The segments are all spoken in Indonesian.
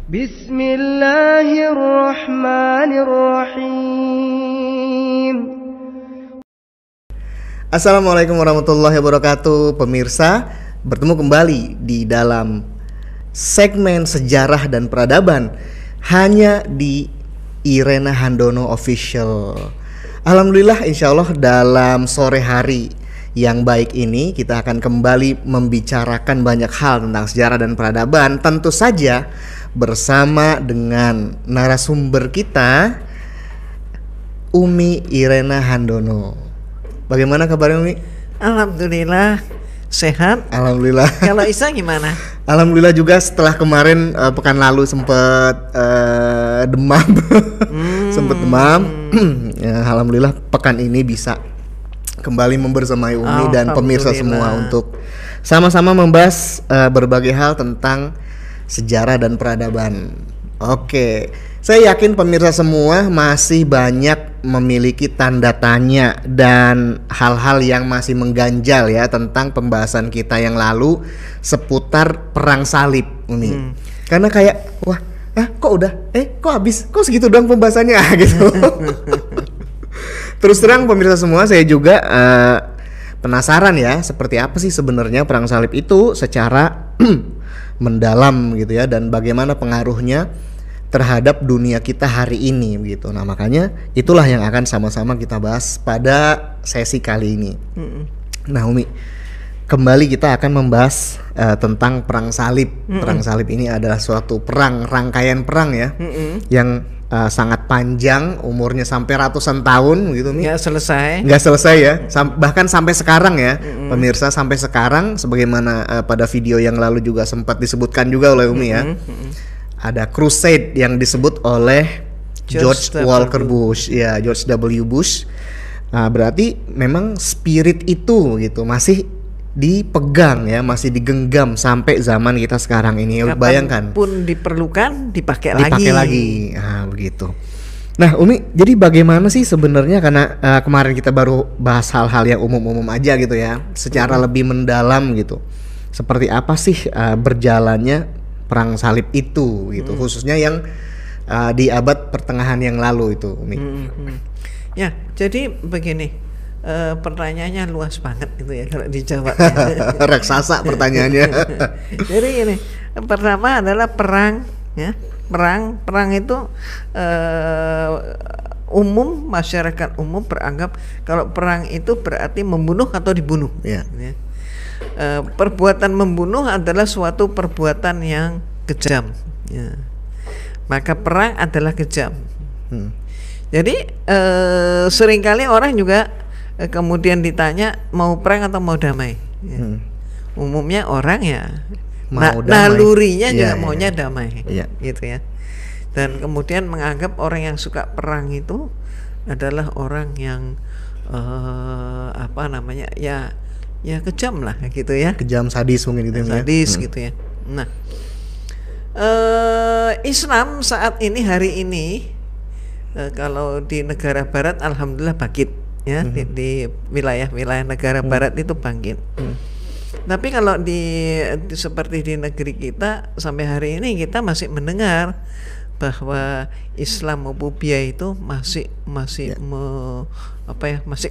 Bismillahirrahmanirrahim. Assalamualaikum warahmatullahi wabarakatuh. Pemirsa, bertemu kembali di dalam segmen sejarah dan peradaban hanya di Irena Handono Official. Alhamdulillah, insya Allah dalam sore hari yang baik ini kita akan kembali membicarakan banyak hal tentang sejarah dan peradaban, tentu saja bersama dengan narasumber kita, Umi Irena Handono. Bagaimana kabarnya, Umi? Alhamdulillah sehat. Alhamdulillah. Kalau Isa gimana? Alhamdulillah juga, setelah kemarin pekan lalu sempat demam. Sempat demam. Ya, alhamdulillah pekan ini bisa kembali membersamai Umi dan pemirsa semua untuk sama-sama membahas berbagai hal tentang sejarah dan peradaban. Oke, saya yakin pemirsa semua masih banyak memiliki tanda tanya dan hal-hal yang masih mengganjal ya tentang pembahasan kita yang lalu seputar perang salib, Umi. Karena kayak kok udah kok habis, kok segitu doang pembahasannya gitu. Terus terang pemirsa semua, saya juga penasaran ya, seperti apa sih sebenarnya perang salib itu secara mendalam gitu ya, dan bagaimana pengaruhnya terhadap dunia kita hari ini gitu. Nah, makanya itulah yang akan sama-sama kita bahas pada sesi kali ini. Nah, Umi, kembali kita akan membahas tentang perang salib. Perang salib ini adalah suatu perang, rangkaian perang ya, yang sangat panjang, umurnya sampai ratusan tahun gitu, Mi. Nggak selesai ya, bahkan sampai sekarang ya, pemirsa, sampai sekarang sebagaimana pada video yang lalu juga sempat disebutkan juga oleh Umi ya. Ada crusade yang disebut oleh George Walker Bush, ya, George W. Bush. Nah, berarti memang spirit itu gitu masih dipegang ya, masih digenggam sampai zaman kita sekarang ini. Bayangkan, pun diperlukan dipakai lagi. Nah, begitu. Nah, Umi, jadi bagaimana sih sebenarnya, karena kemarin kita baru bahas hal-hal yang umum-umum aja gitu ya, secara lebih mendalam gitu. Seperti apa sih berjalannya perang salib itu gitu, khususnya yang di abad pertengahan yang lalu itu, Umi. Ya, jadi begini, pertanyaannya luas banget itu ya kalau dijawab. Raksasa pertanyaannya. Jadi ini pertama adalah perang ya. Perang itu umum, masyarakat umum beranggap kalau perang itu berarti membunuh atau dibunuh. Ya. Perbuatan membunuh adalah suatu perbuatan yang kejam ya. Maka perang adalah kejam. Jadi seringkali orang juga kemudian ditanya mau perang atau mau damai ya. Umumnya orang ya nalurinya juga maunya damai gitu ya. Dan kemudian menganggap orang yang suka perang itu adalah orang yang ya kejam lah gitu ya, kejam, sadis mungkin gitu, sadis gitu ya. Nah, Islam saat ini, hari ini, kalau di negara Barat alhamdulillah bangkit ya, di wilayah-wilayah negara Barat itu bangkit. Tapi kalau seperti di negeri kita sampai hari ini kita masih mendengar bahwa Islamofobia itu masih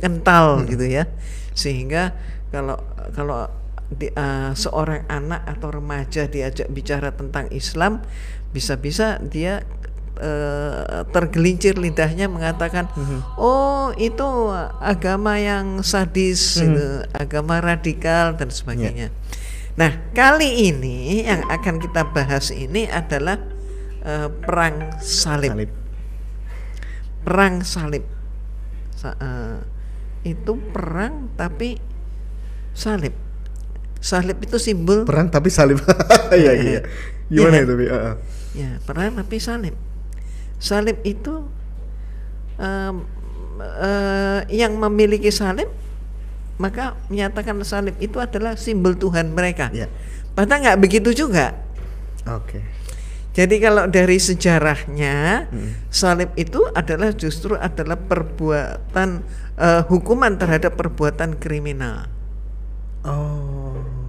kental gitu ya, sehingga kalau seorang anak atau remaja diajak bicara tentang Islam, bisa-bisa dia tergelincir lidahnya mengatakan, oh itu agama yang sadis, itu agama radikal dan sebagainya. Nah, kali ini yang akan kita bahas ini adalah perang salib. Perang salib itu perang tapi salib. Salib itu simbol perang tapi salib. Iya. Gimana itu, Bi? Ya, perang tapi salib. Salib itu yang memiliki salib maka menyatakan salib itu adalah simbol Tuhan mereka. Padahal nggak begitu juga. Jadi kalau dari sejarahnya salib itu justru adalah perbuatan hukuman terhadap perbuatan kriminal.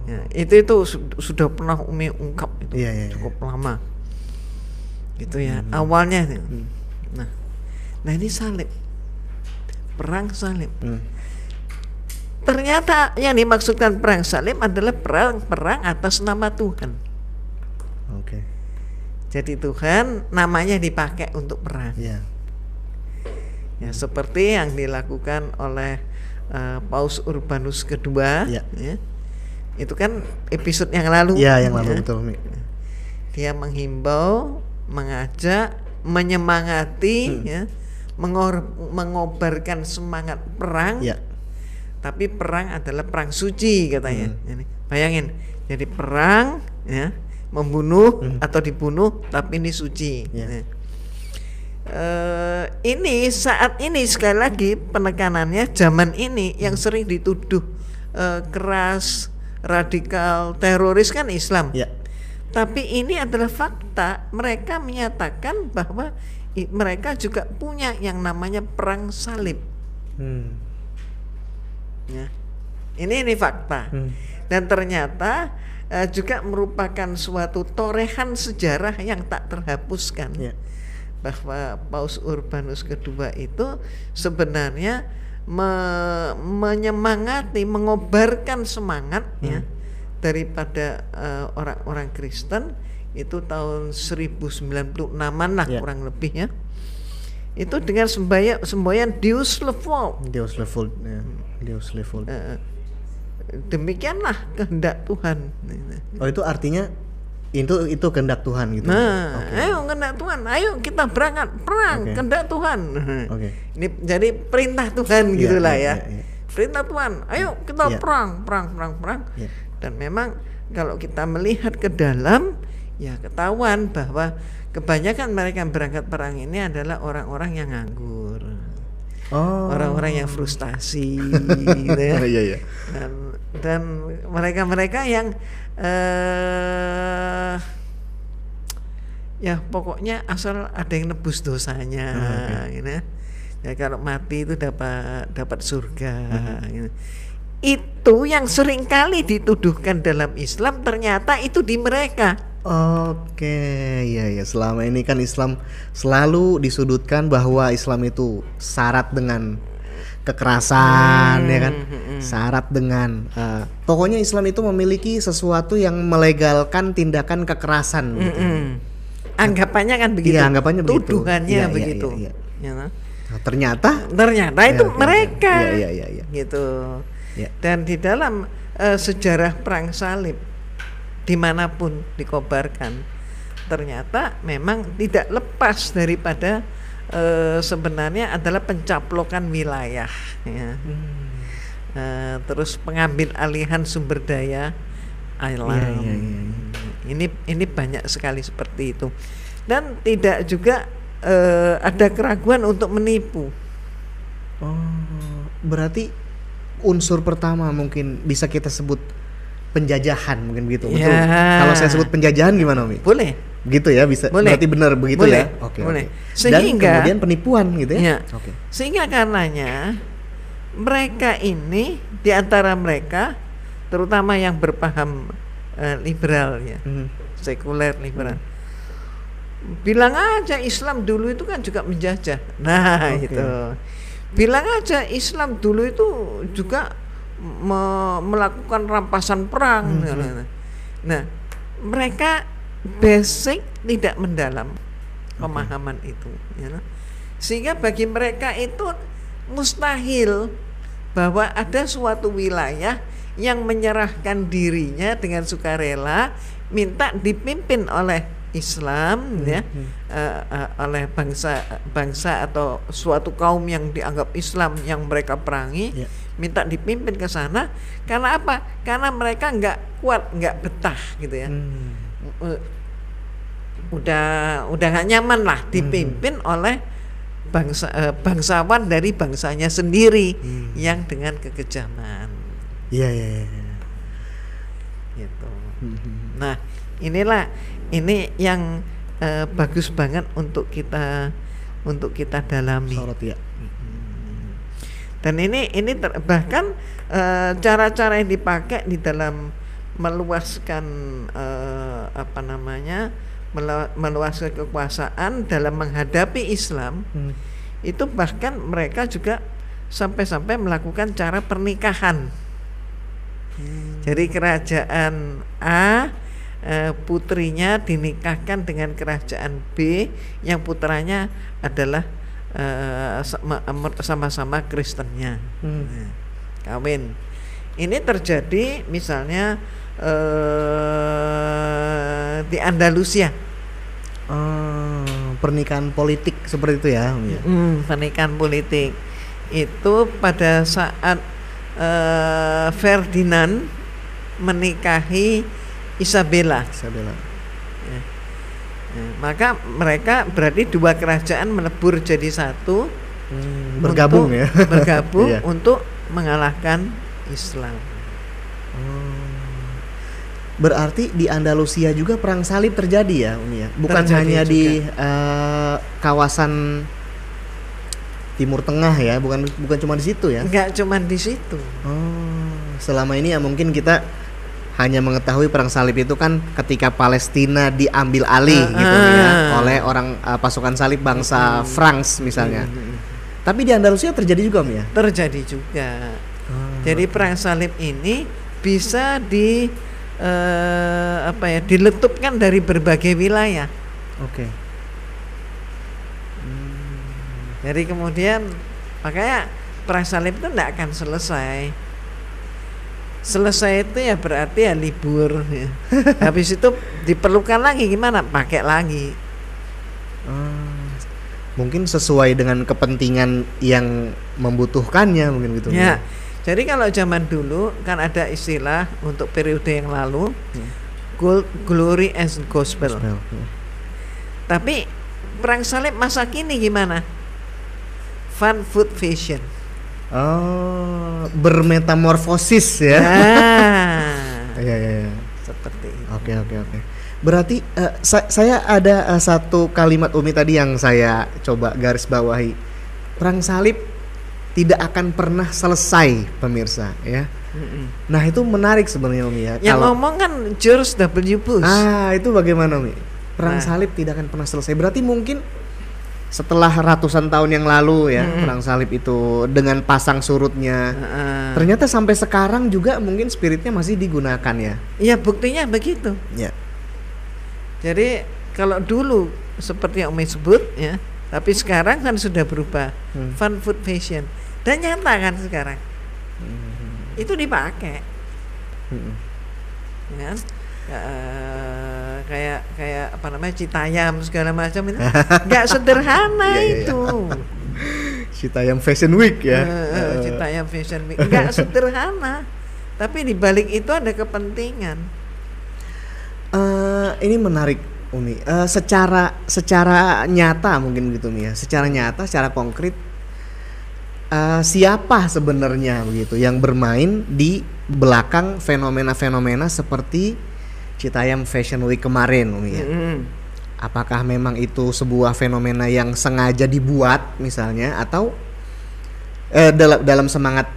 Ya, itu sudah pernah Umi ungkap itu cukup lama. gitu ya awalnya. Nah ini salib, perang salib. Ternyata yang dimaksudkan perang salib adalah perang atas nama Tuhan. Oke. Jadi Tuhan namanya dipakai untuk perang. Ya, seperti yang dilakukan oleh Paus Urbanus kedua. Ya. Itu kan episode yang lalu. Ya, yang lalu betul. Dia menghimbau, mengajak, menyemangati, mengobarkan semangat perang. Ya. Tapi perang adalah perang suci katanya. Bayangin, jadi perang membunuh atau dibunuh, tapi ini suci. Ini saat ini sekali lagi penekanannya zaman ini yang sering dituduh keras, radikal, teroris kan Islam. Tapi ini adalah fakta. Mereka menyatakan bahwa mereka juga punya yang namanya perang salib. Ini fakta. Dan ternyata juga merupakan suatu torehan sejarah yang tak terhapuskan. Bahwa Paus Urbanus kedua itu sebenarnya menyemangati, mengobarkan semangat daripada orang-orang Kristen itu tahun 1096-an lah kurang lebih ya. Itu dengan semboyan Deus le Vult. Demikianlah kehendak Tuhan. Oh, itu artinya itu kehendak Tuhan gitu. Ayo kehendak Tuhan, ayo kita berangkat perang, kehendak Tuhan. Ini jadi perintah Tuhan gitulah ya. Perintah Tuhan, ayo kita perang. Dan memang kalau kita melihat ke dalam, ya ketahuan bahwa kebanyakan mereka yang berangkat perang ini adalah orang-orang yang nganggur. Orang-orang yang frustasi gitu ya. Dan mereka-mereka yang ya pokoknya asal ada yang nebus dosanya gitu ya. Kalau mati itu dapat surga gitu. Itu yang seringkali dituduhkan dalam Islam, ternyata itu di mereka. Ya. Selama ini kan Islam selalu disudutkan bahwa Islam itu syarat dengan kekerasan, ya kan? Syarat dengan pokoknya Islam itu memiliki sesuatu yang melegalkan tindakan kekerasan. Gitu. Anggapannya kan begitu. Iya, anggapannya begitu. Tuduhannya begitu. Ya. Nah, ternyata itu mereka. Iya. Gitu. Dan di dalam sejarah perang salib dimanapun dikobarkan, ternyata memang tidak lepas daripada sebenarnya adalah pencaplokan wilayah ya. Terus pengambil alihan sumber daya alam. Ini banyak sekali seperti itu, dan tidak juga ada keraguan untuk menipu. Berarti unsur pertama mungkin bisa kita sebut penjajahan, mungkin begitu. Betul. Kalau saya sebut penjajahan gimana, Mi? Boleh. Begitu ya, bisa. Boleh. Berarti benar begitu. Boleh. Ya. Oke. Sehingga, dan kemudian penipuan gitu ya. Sehingga karenanya mereka ini, di antara mereka terutama yang berpaham liberal ya, sekuler liberal, bilang aja Islam dulu itu kan juga menjajah. Gitu. Bilang aja Islam dulu itu juga melakukan rampasan perang. Nah, mereka basic tidak mendalam pemahaman itu, ya. Sehingga bagi mereka itu mustahil bahwa ada suatu wilayah yang menyerahkan dirinya dengan sukarela minta dipimpin oleh Islam, oleh bangsa atau suatu kaum yang dianggap Islam yang mereka perangi, minta dipimpin ke sana. Karena apa? Karena mereka nggak kuat, nggak betah gitu ya. Udah nggak nyaman lah dipimpin oleh bangsawan dari bangsanya sendiri yang dengan kekejaman. Gitu. Nah, ini yang bagus banget untuk kita dalami. Dan ini bahkan cara-cara yang dipakai di dalam meluaskan meluaskan kekuasaan dalam menghadapi Islam, itu bahkan mereka juga sampai-sampai melakukan cara pernikahan. Jadi kerajaan A, putrinya dinikahkan dengan kerajaan B yang putranya adalah sama-sama Kristennya, kawin. Ini terjadi misalnya di Andalusia. Pernikahan politik seperti itu ya, pernikahan politik itu pada saat Ferdinand menikahi Isabella. Ya. Maka mereka berarti dua kerajaan melebur jadi satu, bergabung ya, bergabung untuk mengalahkan Islam. Berarti di Andalusia juga perang salib terjadi ya, Umi ya? Bukan terjadi hanya juga di kawasan Timur Tengah ya, bukan cuma di situ ya? Enggak cuma di situ. Selama ini ya mungkin kita hanya mengetahui perang salib itu kan ketika Palestina diambil alih gitu ya oleh orang pasukan salib bangsa France misalnya. Tapi di Andalusia terjadi juga, Om ya? Terjadi juga. Jadi perang salib ini bisa diletupkan dari berbagai wilayah. Oke. Jadi kemudian makanya perang salib itu tidak akan selesai. Selesai itu ya berarti ya libur. Ya. Habis itu diperlukan lagi gimana? Pakai lagi. Mungkin sesuai dengan kepentingan yang membutuhkannya mungkin gitu. Ya. Jadi kalau zaman dulu kan ada istilah untuk periode yang lalu, glory and gospel. Tapi perang salib masa kini gimana? Fun, food, fashion. Bermetamorfosis ya. Ya. Seperti itu. Oke. Berarti saya ada satu kalimat Umi tadi yang saya coba garis bawahi. Perang salib tidak akan pernah selesai, pemirsa ya. Nah itu menarik sebenarnya, Umi ya. Yang ngomong kan George W. Bush. Itu bagaimana, Umi? Perang salib tidak akan pernah selesai. Berarti mungkin setelah ratusan tahun yang lalu ya, perang salib itu dengan pasang surutnya, ternyata sampai sekarang juga mungkin spiritnya masih digunakan ya. Iya, buktinya begitu. Ya. Jadi kalau dulu seperti yang Umi sebut ya, tapi sekarang kan sudah berubah. Fun, food, fashion. Dan nyata kan sekarang itu dipakai ya, kayak apa namanya Citayam segala macam itu nggak sederhana itu. Citayam Fashion Week ya. Citayam Fashion Week nggak sederhana, tapi di balik itu ada kepentingan. Ini menarik, Umi. Secara nyata mungkin gitu, Umi ya. Secara nyata, secara konkret, siapa sebenarnya begitu yang bermain di belakang fenomena-fenomena seperti Citayam Fashion Week kemarin, Umi ya? Apakah memang itu sebuah fenomena yang sengaja dibuat misalnya, atau dalam semangat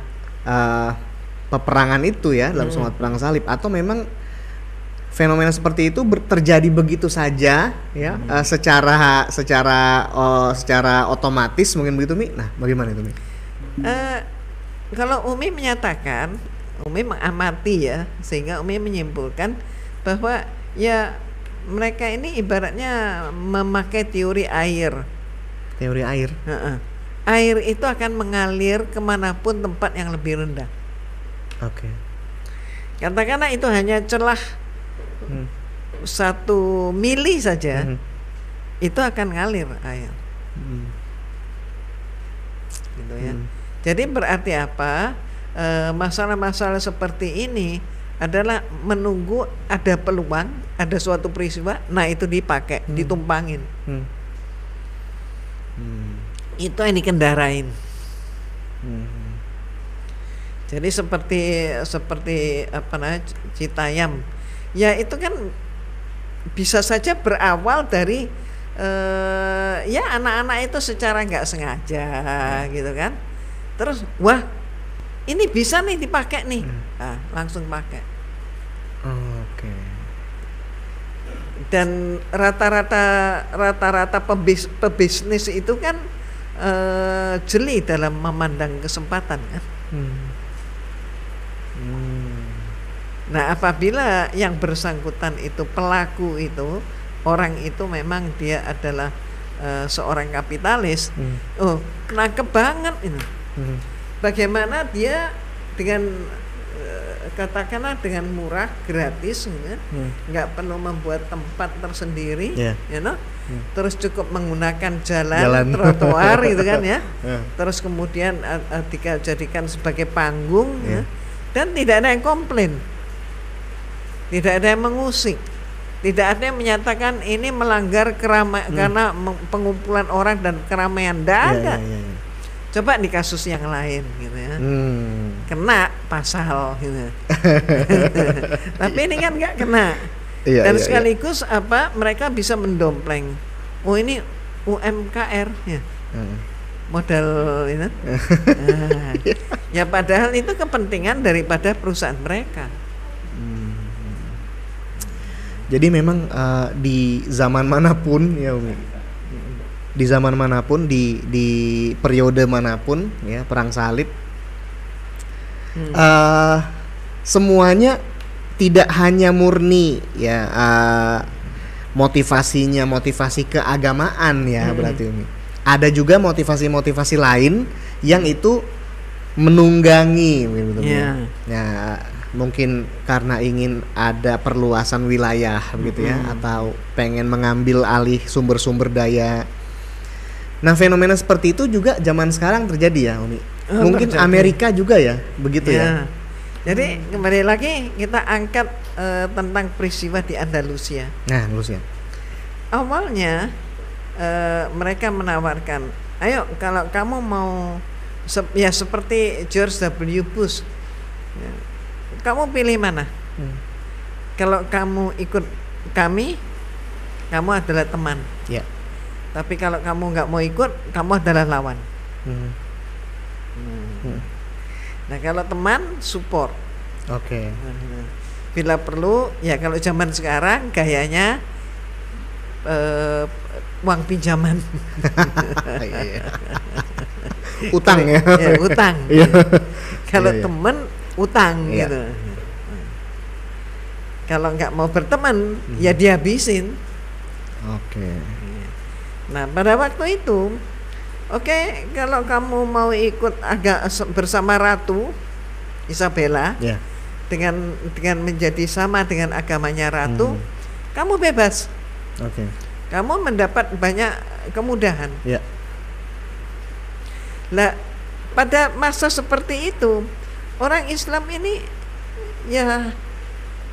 peperangan itu ya, dalam semangat perang salib, atau memang fenomena seperti itu terjadi begitu saja ya, secara otomatis mungkin begitu, Mi? Nah, bagaimana itu, Mi? Kalau Umi menyatakan, Umi mengamati ya, sehingga Umi menyimpulkan bahwa ya mereka ini ibaratnya memakai teori air. Teori air. Air itu akan mengalir kemanapun tempat yang lebih rendah. Oke. Katakanlah itu hanya celah 1 mili saja, itu akan ngalir air. Gitu ya. Jadi berarti apa? Masalah-masalah seperti ini adalah menunggu ada peluang, ada suatu peristiwa, nah itu dipakai, ditumpangin. Itu yang dikendarain. Jadi seperti apa namanya Citayam, ya itu kan bisa saja berawal dari ya anak-anak itu secara nggak sengaja gitu kan. Terus wah ini bisa nih dipakai nih, langsung pakai. Oke. Dan rata-rata pebisnis itu kan jeli dalam memandang kesempatan kan. Nah, apabila yang bersangkutan itu pelaku itu orang itu memang dia adalah seorang kapitalis, nangkep banget ini. Bagaimana dia dengan katakanlah dengan murah, gratis, nggak perlu membuat tempat tersendiri, you know? Terus cukup menggunakan jalan. Trotoar gitu kan ya. Terus kemudian dijadikan sebagai panggung, dan tidak ada yang komplain, tidak ada yang mengusik, tidak ada yang menyatakan ini melanggar karena pengumpulan orang dan keramaian. Ada. Coba di kasus yang lain gitu ya, kena pasal gitu. Tapi ini kan nggak kena. Dan sekaligus mereka bisa mendompleng, oh ini UMKR ya, modal ini. Ya padahal itu kepentingan daripada perusahaan mereka. Jadi memang di zaman manapun ya Umi, di zaman manapun, di periode manapun ya, perang salib, semuanya tidak hanya murni ya motivasi keagamaan ya, berarti Umi. Ada juga motivasi lain yang itu menunggangi gitu. Ya mungkin karena ingin ada perluasan wilayah gitu ya, atau pengen mengambil alih sumber-sumber daya. Nah, fenomena seperti itu juga zaman sekarang terjadi ya, Umi. Mungkin terjadi. Amerika juga ya, begitu ya. Jadi kembali lagi kita angkat tentang peristiwa di Andalusia. Nah, Andalusia. Awalnya mereka menawarkan, ayo kalau kamu mau ya seperti George W. Bush, ya, kamu pilih mana? Kalau kamu ikut kami, kamu adalah teman. Ya. Tapi kalau kamu nggak mau ikut, kamu adalah lawan. Nah, kalau teman, support. Oke. Bila perlu, ya kalau zaman sekarang gayanya uang pinjaman. Utang ya. Ya, utang. Kalau teman, utang gitu. Kalau nggak mau berteman, ya dihabisin. Oke. Nah, pada waktu itu, kalau kamu mau ikut bersama Ratu Isabella, dengan menjadi sama dengan agamanya Ratu, kamu bebas. Kamu mendapat banyak kemudahan. Lah, pada masa seperti itu, orang Islam ini ya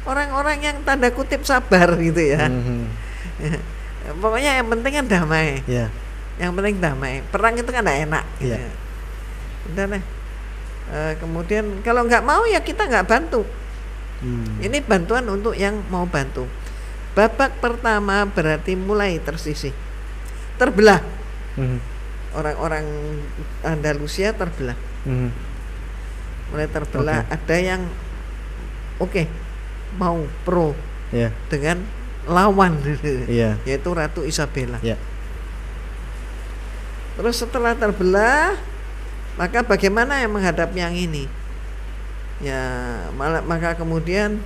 orang-orang yang tanda kutip sabar gitu ya. Pokoknya yang penting kan damai. Yang penting damai. Perang itu kan gak enak. Gitu. Udah deh. Kemudian kalau nggak mau ya kita nggak bantu. Ini bantuan untuk yang mau bantu. Babak pertama berarti mulai tersisih, terbelah. Orang-orang Andalusia terbelah. Mulai terbelah. Ada yang mau pro dengan lawan, yaitu Ratu Isabella. Terus setelah terbelah, maka bagaimana yang menghadapi yang ini? Ya, maka kemudian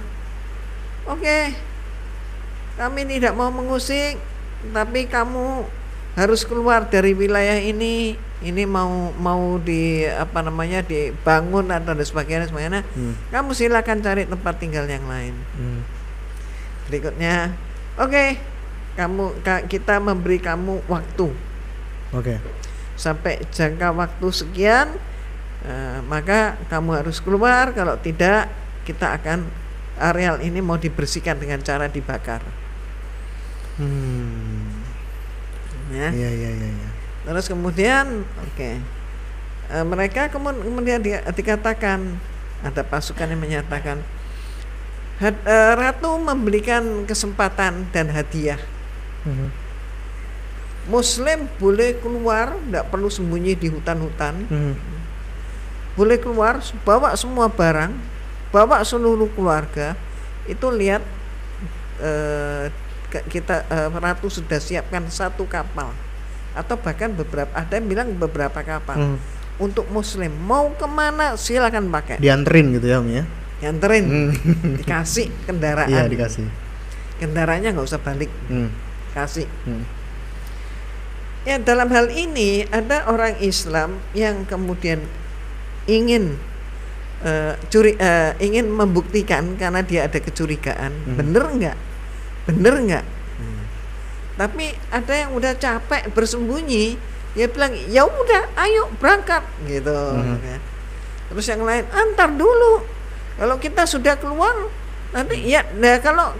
kami tidak mau mengusik, tapi kamu harus keluar dari wilayah ini. Ini mau dibangun atau dan sebagainya. Kamu silakan cari tempat tinggal yang lain. Berikutnya, kita memberi kamu waktu. Sampai jangka waktu sekian, maka kamu harus keluar. Kalau tidak, kita akan areal ini mau dibersihkan dengan cara dibakar. Terus kemudian, mereka kemudian dikatakan, ada pasukan yang menyatakan, Ratu memberikan kesempatan dan hadiah. Muslim boleh keluar, tidak perlu sembunyi di hutan-hutan. Boleh keluar, bawa semua barang, bawa seluruh keluarga. Itu lihat kita Ratu sudah siapkan satu kapal atau bahkan beberapa, ada yang bilang beberapa kapal untuk Muslim mau kemana silakan pakai. Dianterin gitu ya Om ya? Dianterin, dikasih kendaraan. Iya dikasih. Kendaraannya nggak usah balik, kasih. Ya dalam hal ini ada orang Islam yang kemudian ingin ingin membuktikan karena dia ada kecurigaan, bener nggak? Tapi ada yang udah capek bersembunyi, dia bilang ya udah, ayo berangkat gitu. Terus yang lain antar dulu, kalau kita sudah keluar nanti ya, nah kalau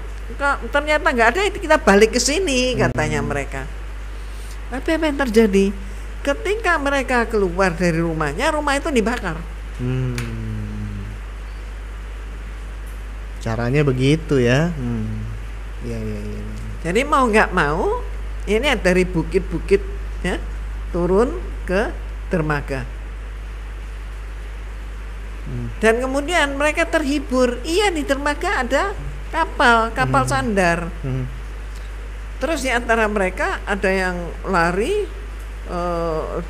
ternyata nggak ada kita balik ke sini katanya mereka. Tapi apa yang terjadi? Ketika mereka keluar dari rumahnya, rumah itu dibakar. Caranya begitu ya. Ya. Jadi mau nggak mau, ini dari bukit-bukit ya, turun ke dermaga. Dan kemudian mereka terhibur. Iya, di dermaga ada kapal sandar. Terus di antara mereka ada yang lari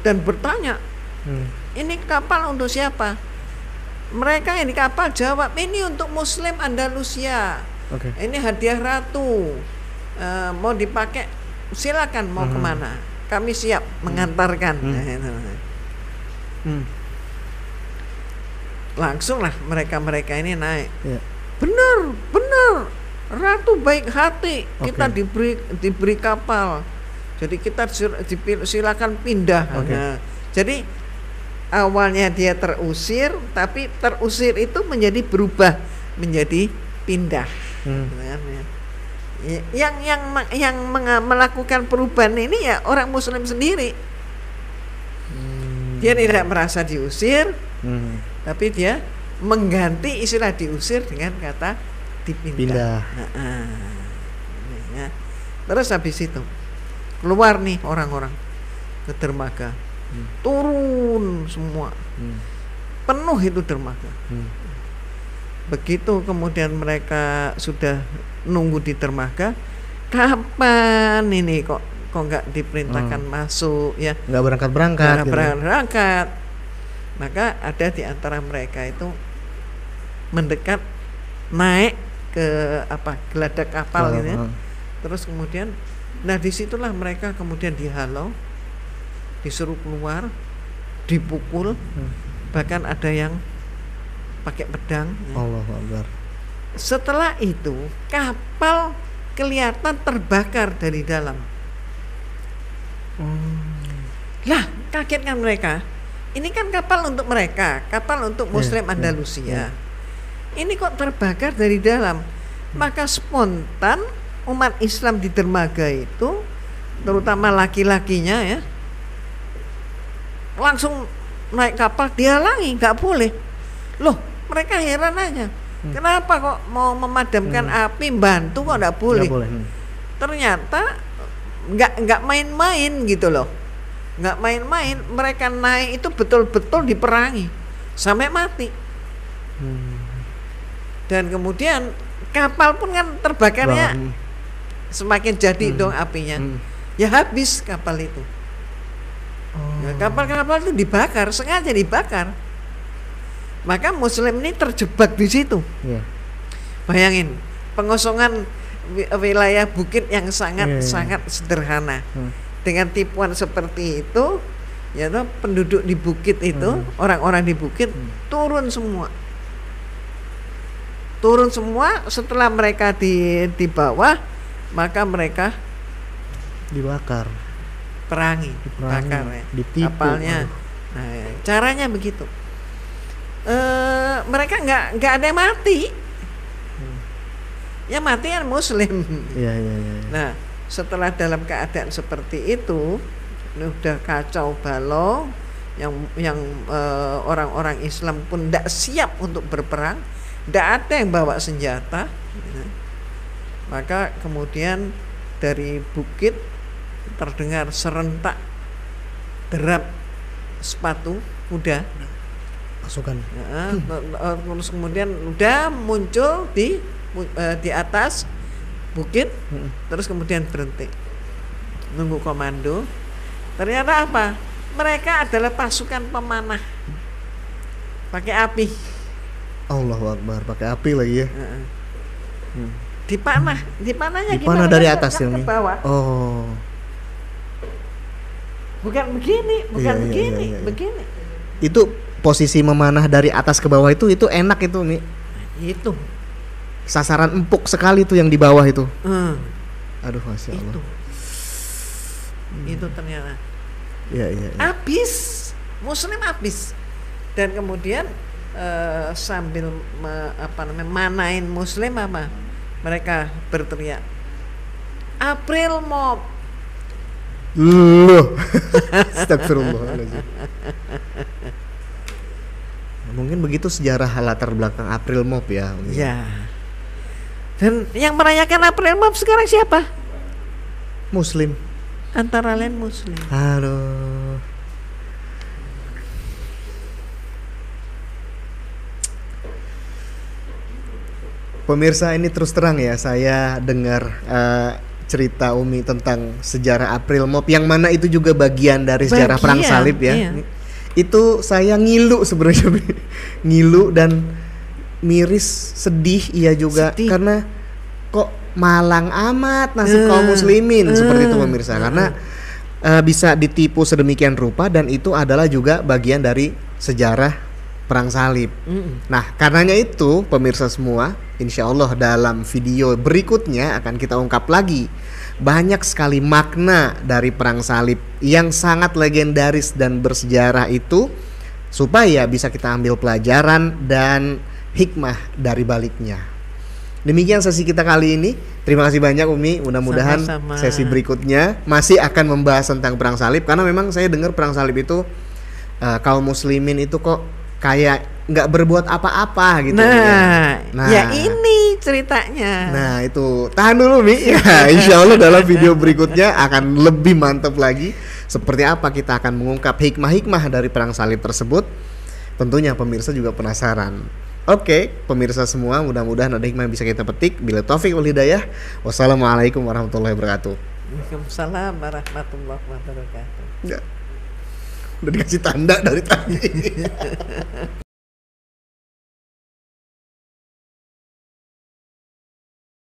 dan bertanya, ini kapal untuk siapa? Mereka yang di kapal jawab, ini untuk Muslim Andalusia. Ini hadiah ratu, mau dipakai silakan, mau kemana, kami siap mengantarkan. Langsunglah mereka ini naik. Benar ratu baik hati, kita diberi kapal, jadi kita silakan pindah. Nah, jadi awalnya dia terusir, tapi terusir itu menjadi berubah menjadi pindah. Yang melakukan perubahan ini ya orang Muslim sendiri. Dia tidak merasa diusir, tapi dia mengganti istilah diusir dengan kata dipindah. Terus habis itu keluar nih orang-orang ke dermaga, turun semua, penuh itu dermaga. Begitu kemudian mereka sudah nunggu di dermaga, kapan ini kok nggak diperintahkan masuk ya? Nggak berangkat. Maka ada di antara mereka itu mendekat, naik ke geladak kapal gitu ya. Terus kemudian, nah disitulah mereka kemudian dihalau, disuruh keluar, dipukul, bahkan ada yang pakai pedang. Allahu Akbar. Setelah itu kapal kelihatan terbakar dari dalam. Lah kaget kan mereka. Ini kan kapal untuk mereka, kapal untuk Muslim Andalusia. Ini kok terbakar dari dalam? Maka spontan umat Islam di dermaga itu, terutama laki-lakinya ya, langsung naik kapal, dihalangi, nggak boleh. Loh, mereka heran aja. Kenapa kok mau memadamkan api, bantu kok nggak boleh? Ternyata nggak main-main gitu loh. Nggak main-main, mereka naik itu betul-betul diperangi sampai mati. Dan kemudian kapal pun kan terbakarnya semakin jadi dong apinya. Ya habis kapal itu. Ya, kapal-kapal itu dibakar, sengaja dibakar. Maka Muslim ini terjebak di situ. Bayangin, pengosongan wilayah bukit yang sangat sederhana. Dengan tipuan seperti itu, ya toh, penduduk di bukit itu, orang-orang di bukit turun semua. Setelah mereka di bawah, maka mereka dibakar, perangi, bakar ya, ditipu kapalnya. Nah, caranya begitu. Mereka nggak ada yang mati. Yang mati kan Muslim. Nah, setelah dalam keadaan seperti itu, udah kacau balau, yang orang-orang Islam pun tidak siap untuk berperang, tidak ada yang bawa senjata. Maka kemudian dari bukit terdengar serentak derap sepatu kuda. Pasukan. Terus kemudian udah muncul di atas bukit, terus kemudian berhenti nunggu komando. Ternyata apa? Mereka adalah pasukan pemanah pakai api. Allahu Akbar, pakai api lagi ya. Dipanahnya dipanah gimana? Dari atas ya, ke bawah. Oh. Bukan begini, begini. Itu posisi memanah dari atas ke bawah itu enak itu nih. Itu sasaran empuk sekali tuh yang di bawah itu. Aduh, Masya Allah. Itu ternyata. Iya. Habis, Muslim habis. Dan kemudian sambil manain Muslim apa? Mereka berteriak, April Mop. Astagfirullahaladzim. Mungkin begitu sejarah latar belakang April Mop ya. Ya. Dan yang merayakan April Mop sekarang siapa? Muslim. Antara lain Muslim. Aduh. Pemirsa, ini terus terang ya, saya dengar cerita Umi tentang sejarah April Mop, yang mana itu juga bagian dari sejarah perang salib ya. Iya. Itu saya ngilu sebenarnya. Ngilu dan miris, sedih iya juga, karena kok malang amat nasib kaum muslimin seperti itu pemirsa. Karena bisa ditipu sedemikian rupa, dan itu adalah juga bagian dari sejarah perang salib. Nah, karenanya itu pemirsa semua, insya Allah dalam video berikutnya akan kita ungkap lagi banyak sekali makna dari perang salib yang sangat legendaris dan bersejarah itu, supaya bisa kita ambil pelajaran dan hikmah dari baliknya. Demikian sesi kita kali ini. Terima kasih banyak Umi. Mudah-mudahan sesi berikutnya masih akan membahas tentang perang salib, karena memang saya dengar perang salib itu kaum muslimin itu kok kayak nggak berbuat apa-apa gitu. Nah, ya ini ceritanya. Nah itu, tahan dulu Mi. Ya, insya Allah dalam video berikutnya akan lebih mantap lagi seperti apa kita akan mengungkap hikmah-hikmah dari perang salib tersebut. Tentunya pemirsa juga penasaran. Oke, pemirsa semua, mudah-mudahan ada hikmah yang bisa kita petik. Bila taufik wal hidayah. Wassalamualaikum warahmatullahi wabarakatuh. Waalaikumsalam warahmatullahi wabarakatuh. Ya. Udah dikasih tanda dari tadi.